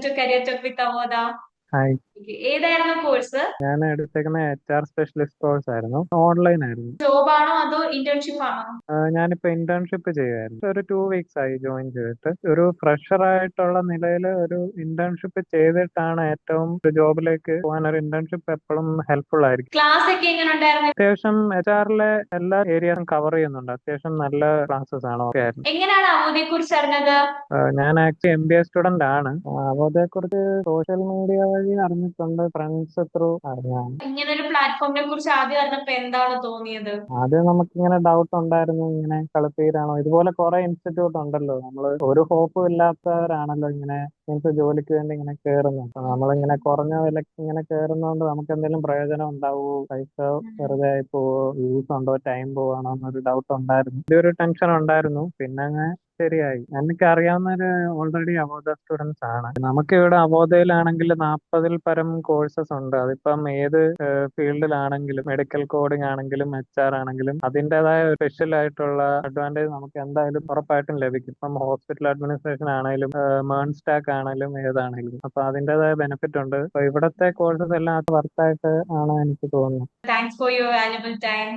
To career talk with അവോദ. Hi. ഏതായിരുന്നു course? ഞാൻ എടുത്തേക്കുന്ന HR സ്പെഷ്യലിസ്റ്റ് കോഴ്സ് ആയിരുന്നു. ഓൺലൈൻ ആയിരുന്നു. ജോബ് ആണോ അതോ ഇന്റേൺഷിപ്പ് ആണോ? ഞാനിപ്പോ ഇന്റേൺഷിപ്പ് ചെയ്യുമായിരുന്നു. ഒരു 2 വീക്സ് ആയി ജോയിൻ ചെയ്തിട്ട്. ഒരു ഫ്രഷർ ആയിട്ടുള്ള നിലയിൽ ഒരു ഇന്റേൺഷിപ്പ് ചെയ്തിട്ടാണ് ഏറ്റവും ഒരു ജോബിലേക്ക് പോകാൻ ഒരു ഇന്റേൺഷിപ്പ് എപ്പോഴും ഹെൽപ്ഫുൾ ആയിരിക്കും. ക്ലാസ് ഒക്കെ എങ്ങനെ ഉണ്ടായിരുന്നു? അത്യാവശ്യം HR എല്ലാ ഏരിയയും കവർ ചെയ്യുന്നുണ്ട്. അത്യാവശ്യം നല്ല ക്ലാസ്സസ് ആണ്. ഓക്കെ ആയിരുന്നു. എങ്ങനെയാണ് അവോദയെ കുറിച്ച് അറിഞ്ഞത്? ഞാൻ ആക്ച്വലി MBA സ്റ്റുഡന്റ് ആണ്. അപ്പോൾ അതേക്കുറിച്ച് സോഷ്യൽ മീഡിയ വഴി അറിഞ്ഞിട്ടുണ്ട്. ഫ്രണ്ട്സ് ത്രൂ അറിഞ്ഞാണ്. ഇങ്ങനെ ഒരു പ്ലാറ്റ്ഫോമിനെ കുറിച്ച് ആദ്യം അറിഞ്ഞപ്പോ എന്താണ് തോന്നിയത്? ആദ്യം നമുക്കിങ്ങനെ ഡൗട്ട് ഉണ്ടായിരുന്നു, ഇങ്ങനെ കളിപ്പീരാണോ, ഇതുപോലെ കുറെ ഇൻസ്റ്റിറ്റ്യൂട്ട് ഉണ്ടല്ലോ. നമ്മൾ ഒരു ഹോപ്പും ഇല്ലാത്തവരാണല്ലോ ഇങ്ങനെ മീൻസ് ജോലിക്ക് വേണ്ടി ഇങ്ങനെ കയറുന്നത്. അപ്പൊ നമ്മളിങ്ങനെ കുറഞ്ഞ വിലക്ക് ഇങ്ങനെ കയറുന്നതുകൊണ്ട് നമുക്ക് എന്തെങ്കിലും പ്രയോജനം ഉണ്ടാവുമോ, പൈസ വെറുതെ ആയി പോവോ, യൂസ് ഉണ്ടോ, ടൈം പോവാണോ എന്നൊരു ഡൗട്ട് ഉണ്ടായിരുന്നു. ഇതൊരു ടെൻഷൻ ഉണ്ടായിരുന്നു. പിന്നെ അങ്ങ് ശരിയായി. എനിക്ക് അറിയാവുന്നവര് ഓൾറെഡി അവോധ സ്റ്റുഡൻസ് ആണ്. നമുക്ക് ഇവിടെ അവോധയിലാണെങ്കിൽ 40-ൽ പരം കോഴ്സസ് ഉണ്ട്. അതിപ്പം ഏത് ഫീൽഡിലാണെങ്കിലും, മെഡിക്കൽ കോഡിംഗ് ആണെങ്കിലും HR ആണെങ്കിലും അതിൻ്റെതായ സ്പെഷ്യൽ ആയിട്ടുള്ള അഡ്വാൻറ്റേജ് നമുക്ക് എന്തായാലും ഉറപ്പായിട്ടും ലഭിക്കും. ഇപ്പം ഹോസ്പിറ്റൽ അഡ്മിനിസ്ട്രേഷൻ ആണെങ്കിലും മേൺ സ്റ്റാക്ക് ആണെങ്കിലും ഏതാണെങ്കിലും അപ്പൊ അതിൻ്റെതായ ബെനിഫിറ്റ് ഉണ്ട്. അപ്പൊ ഇവിടത്തെ കോഴ്സസ് എല്ലാം വർത്തായിട്ട് ആണ് എനിക്ക് തോന്നുന്നത്. Thanks for your valuable time.